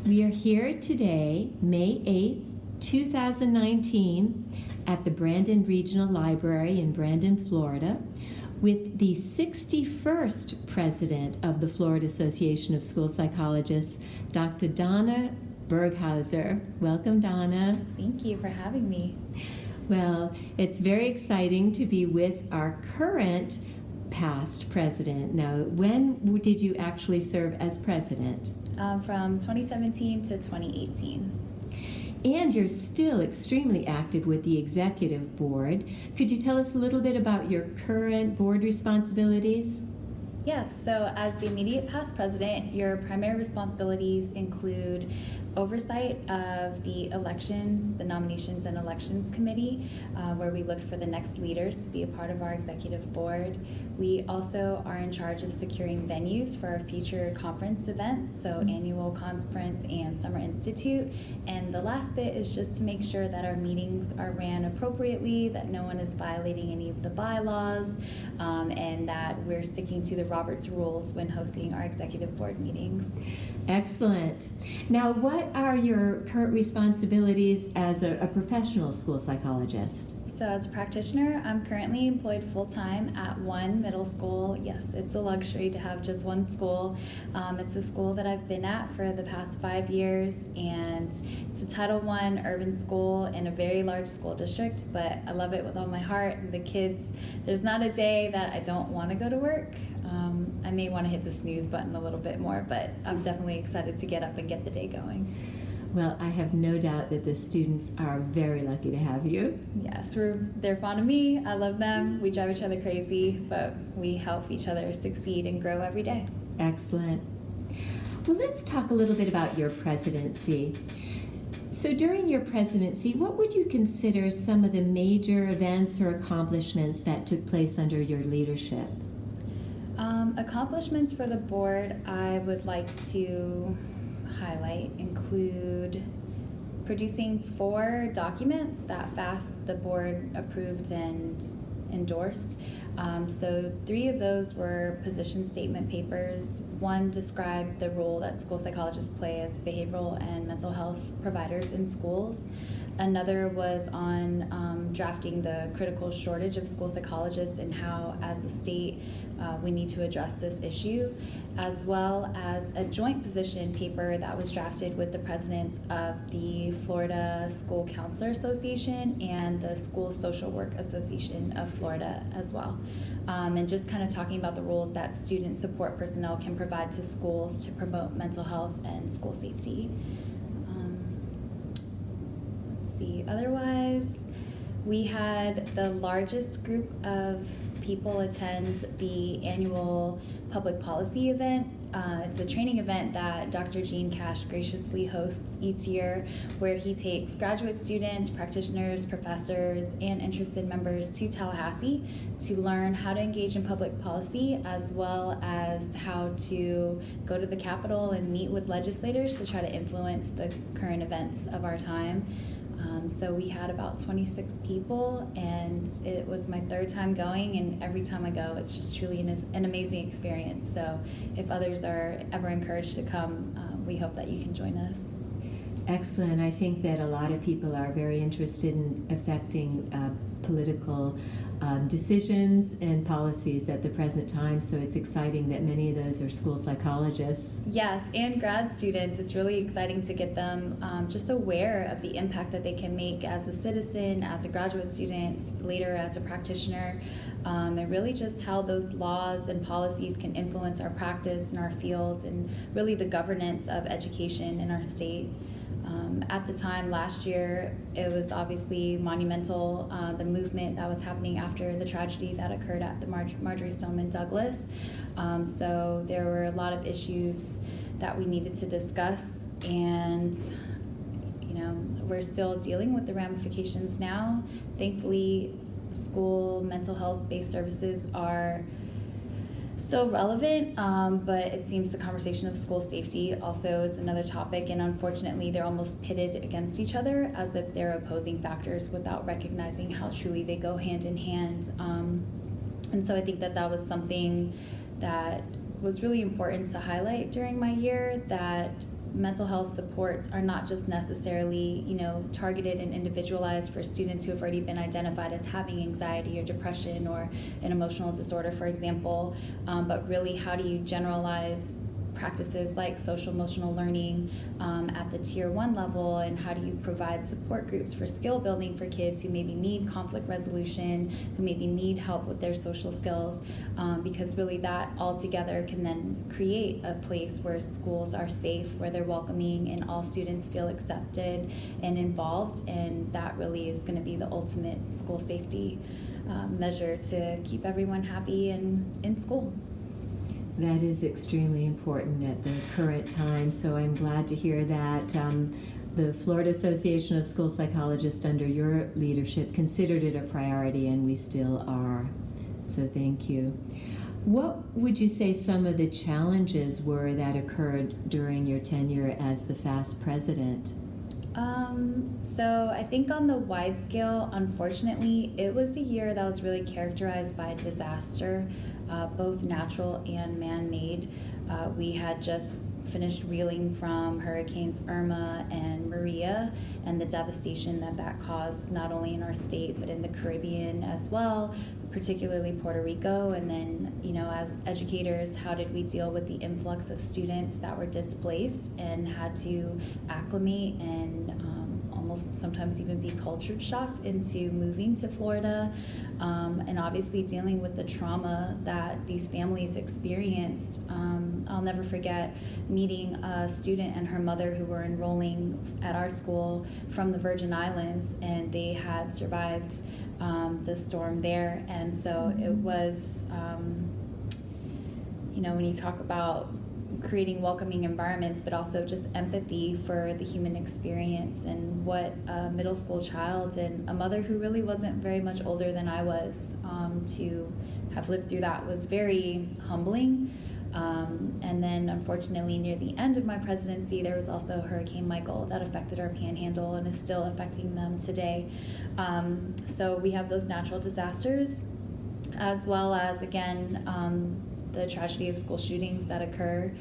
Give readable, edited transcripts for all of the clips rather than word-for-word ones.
We are here today, May 8th, 2019, at the Brandon Regional Library in Brandon, Florida, with the 61st President of the Florida Association of School Psychologists, Dr. Donna Berghauser. Welcome, Donna. Thank you for having me. Well, it's very exciting to be with our current past president. Now, when did you actually serve as president? From 2017 to 2018. And you're still extremely active with the executive board. Could you tell us a little bit about your current board responsibilities? Yes, so as the immediate past president, your primary responsibilities include oversight of the elections, the nominations and elections committee, where we look for the next leaders to be a part of our executive board. We also are in charge of securing venues for our future conference events, so annual conference and summer institute. And the last bit is just to make sure that our meetings are ran appropriately, that no one is violating any of the bylaws, and that we're sticking to the Roberts rules when hosting our executive board meetings. Excellent. Now, what are your current responsibilities as a professional school psychologist? So as a practitioner, I'm currently employed full-time at one middle school. Yes, it's a luxury to have just one school. It's a school that I've been at for the past 5 years, and it's a Title I urban school in a very large school district, but I love it with all my heart. The kids, there's not a day that I don't want to go to work. I may want to hit the snooze button a little bit more, but I'm definitely excited to get up and get the day going. Well, I have no doubt that the students are very lucky to have you. Yes, they're fond of me. I love them. We drive each other crazy, but we help each other succeed and grow every day. Excellent. Well, let's talk a little bit about your presidency. So during your presidency, what would you consider some of the major events or accomplishments that took place under your leadership? Accomplishments for the board I would like to highlight include producing 4 documents that FASP, the board, approved and endorsed. So 3 of those were position statement papers. 1 described the role that school psychologists play as behavioral and mental health providers in schools. Another was on drafting the critical shortage of school psychologists and how, as a state, we need to address this issue, as well as a joint position paper that was drafted with the presidents of the Florida School Counselor Association and the School Social Work Association of Florida as well. And just kind of talking about the roles that student support personnel can provide to schools to promote mental health and school safety. Otherwise, we had the largest group of people attend the annual public policy event. It's a training event that Dr. Gene Cash graciously hosts each year, where he takes graduate students, practitioners, professors, and interested members to Tallahassee to learn how to engage in public policy, as well as how to go to the Capitol and meet with legislators to try to influence the current events of our time. So we had about 26 people, and it was my 3rd time going, and every time I go, it's just truly an amazing experience. So if others are ever encouraged to come, we hope that you can join us. Excellent. I think that a lot of people are very interested in affecting political decisions and policies at the present time, so it's exciting that many of those are school psychologists. Yes, and grad students. It's really exciting to get them just aware of the impact that they can make as a citizen, as a graduate student, later as a practitioner, and really just how those laws and policies can influence our practice in our fields and really the governance of education in our state. At the time last year, it was obviously monumental, the movement that was happening after the tragedy that occurred at the Marjorie Stoneman Douglas. So there were a lot of issues that we needed to discuss, and we're still dealing with the ramifications now. Thankfully, school mental health based services are still relevant, but it seems the conversation of school safety also is another topic, and unfortunately they're almost pitted against each other as if they're opposing factors without recognizing how truly they go hand in hand. And so I think that was something that was really important to highlight during my year, that mental health supports are not just necessarily, targeted and individualized for students who have already been identified as having anxiety or depression or an emotional disorder, for example, but really how do you generalize practices like social emotional learning at the tier 1 level, and how do you provide support groups for skill building for kids who maybe need conflict resolution, who maybe need help with their social skills, because really that all together can then create a place where schools are safe, where they're welcoming, and all students feel accepted and involved, and that really is going to be the ultimate school safety measure to keep everyone happy and in school. That is extremely important at the current time, so I'm glad to hear that the Florida Association of School Psychologists, under your leadership, considered it a priority, and we still are. So thank you. What would you say some of the challenges were that occurred during your tenure as the FASP president? So I think on the wide scale, unfortunately, it was a year that was really characterized by disaster, both natural and man-made. We had just finished reeling from Hurricanes Irma and Maria, and the devastation that caused not only in our state but in the Caribbean as well, particularly Puerto Rico. And then, as educators, how did we deal with the influx of students that were displaced and had to acclimate and almost sometimes even be culture shocked into moving to Florida, and obviously dealing with the trauma that these families experienced. I'll never forget meeting a student and her mother who were enrolling at our school from the Virgin Islands, and they had survived the storm there. And so it was, when you talk about creating welcoming environments, but also just empathy for the human experience, and what a middle school child and a mother who really wasn't very much older than I was, to have lived through that was very humbling. And then unfortunately near the end of my presidency, there was also Hurricane Michael that affected our Panhandle and is still affecting them today. So we have those natural disasters, as well as, again, the tragedy of school shootings that occur.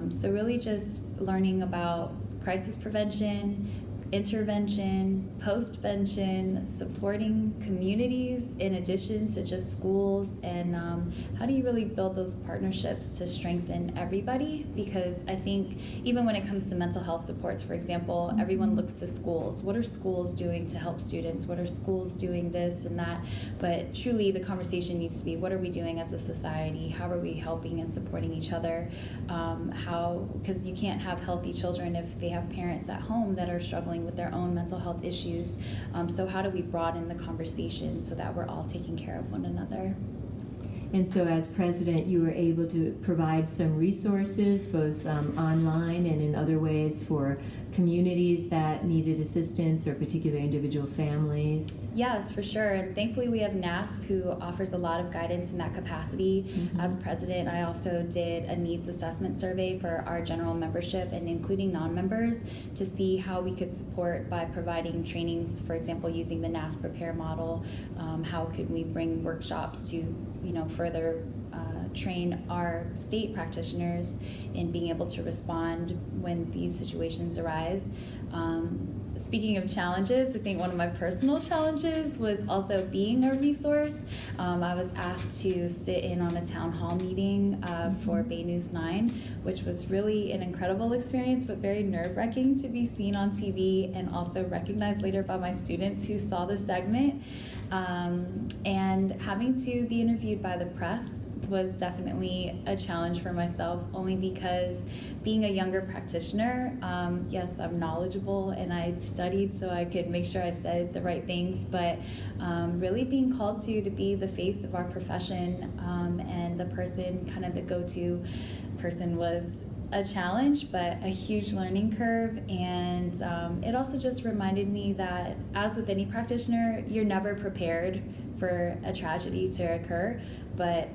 So really just learning about crisis prevention, intervention, postvention, supporting communities in addition to just schools, and how do you really build those partnerships to strengthen everybody? Because I think even when it comes to mental health supports, for example, everyone looks to schools. What are schools doing to help students? What are schools doing this and that? But truly the conversation needs to be, what are we doing as a society? How are we helping and supporting each other? Because you can't have healthy children if they have parents at home that are struggling with their own mental health issues. So how do we broaden the conversation so that we're all taking care of one another? And so as president, you were able to provide some resources, both online and in other ways, for communities that needed assistance, or particular individual families? Yes, for sure. And thankfully we have NASP, who offers a lot of guidance in that capacity. Mm-hmm. As president, I also did a needs assessment survey for our general membership, and including non-members, to see how we could support by providing trainings, for example, using the NASP Prepare model. How could we bring workshops to further train our state practitioners in being able to respond when these situations arise. Speaking of challenges, I think one of my personal challenges was also being a resource. I was asked to sit in on a town hall meeting for Bay News 9, which was really an incredible experience, but very nerve-wracking to be seen on TV and also recognized later by my students who saw the segment. And having to be interviewed by the press was definitely a challenge for myself, only because being a younger practitioner, yes, I'm knowledgeable and I studied so I could make sure I said the right things, but really being called to be the face of our profession, and the person, kind of the go-to person, was a challenge, but a huge learning curve. And it also just reminded me that, as with any practitioner, you're never prepared for a tragedy to occur. But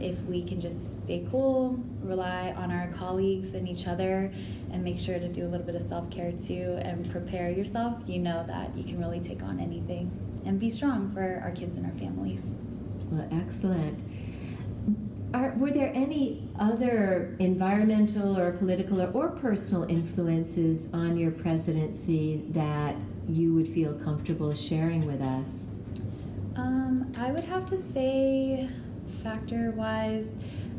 if we can just stay cool, rely on our colleagues and each other, and make sure to do a little bit of self-care too, and prepare yourself, you know that you can really take on anything and be strong for our kids and our families. Well, excellent. were there any other environmental or political or personal influences on your presidency that you would feel comfortable sharing with us? I would have to say, factor-wise,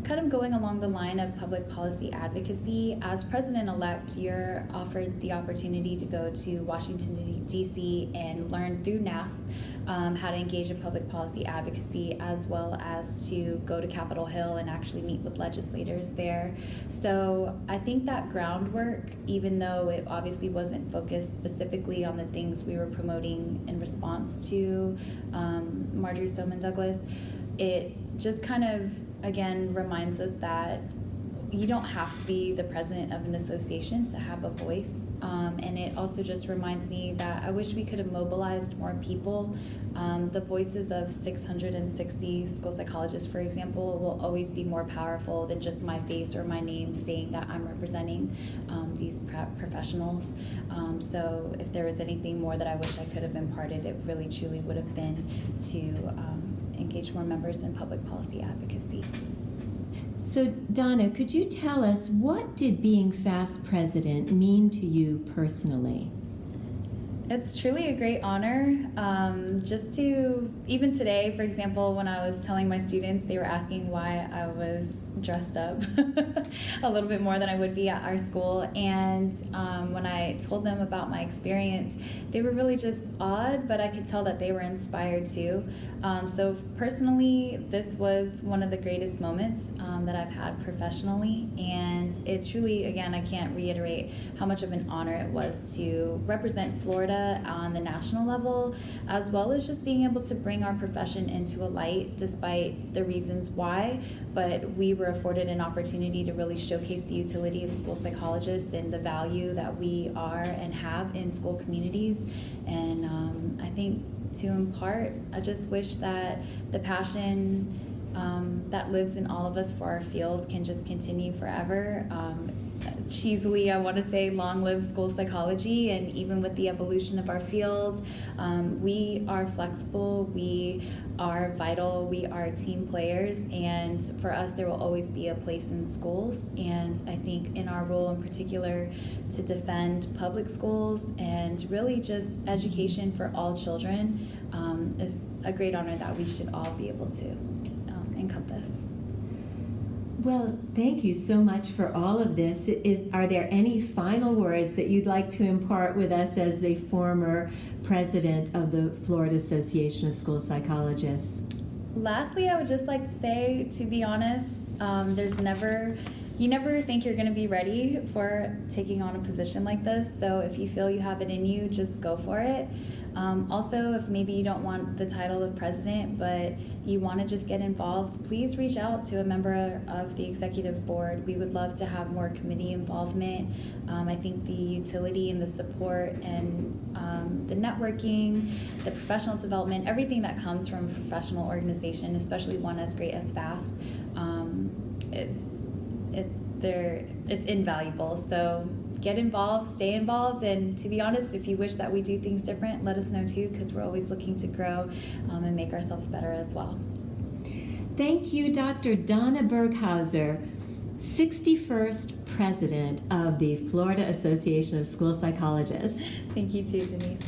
kind of going along the line of public policy advocacy. As president-elect, you're offered the opportunity to go to Washington, D.C. and learn through NASP how to engage in public policy advocacy, as well as to go to Capitol Hill and actually meet with legislators there. So I think that groundwork, even though it obviously wasn't focused specifically on the things we were promoting in response to Marjorie Stoneman Douglas, it just kind of, again, reminds us that you don't have to be the president of an association to have a voice. And it also just reminds me that I wish we could have mobilized more people. The voices of 660 school psychologists, for example, will always be more powerful than just my face or my name saying that I'm representing these professionals. So if there was anything more that I wish I could have imparted, it really truly would have been to engage more members in public policy advocacy. So Donna, could you tell us, what did being FASP president mean to you personally? It's truly a great honor. Just to, even today, for example, when I was telling my students, they were asking why I was dressed up a little bit more than I would be at our school. And when I told them about my experience, they were really just awed, but I could tell that they were inspired too. So personally, this was one of the greatest moments that I've had professionally. And it truly, again, I can't reiterate how much of an honor it was to represent Florida on the national level, as well as just being able to bring our profession into a light despite the reasons why. But we were afforded an opportunity to really showcase the utility of school psychologists and the value that we are and have in school communities. And I think to impart, I just wish that the passion that lives in all of us for our field can just continue forever. Cheesily, I want to say long live school psychology, and even with the evolution of our field, we are flexible, we are vital, we are team players, and for us there will always be a place in schools. And I think in our role in particular to defend public schools and really just education for all children is a great honor that we should all be able to encompass. Well, thank you so much for all of this. Are there any final words that you'd like to impart with us as the former president of the Florida Association of School Psychologists? Lastly, I would just like to say, to be honest, you never think you're going to be ready for taking on a position like this. So if you feel you have it in you, just go for it. Also, if maybe you don't want the title of president, but you want to just get involved, please reach out to a member of the executive board. We would love to have more committee involvement. I think the utility and the support and the networking, the professional development, everything that comes from a professional organization, especially one as great as FASP, it's invaluable. So get involved, stay involved, and to be honest, if you wish that we do things different, let us know too, because we're always looking to grow and make ourselves better as well. Thank you, Dr. Donna Berghauser, 61st President of the Florida Association of School Psychologists. Thank you too, Denise.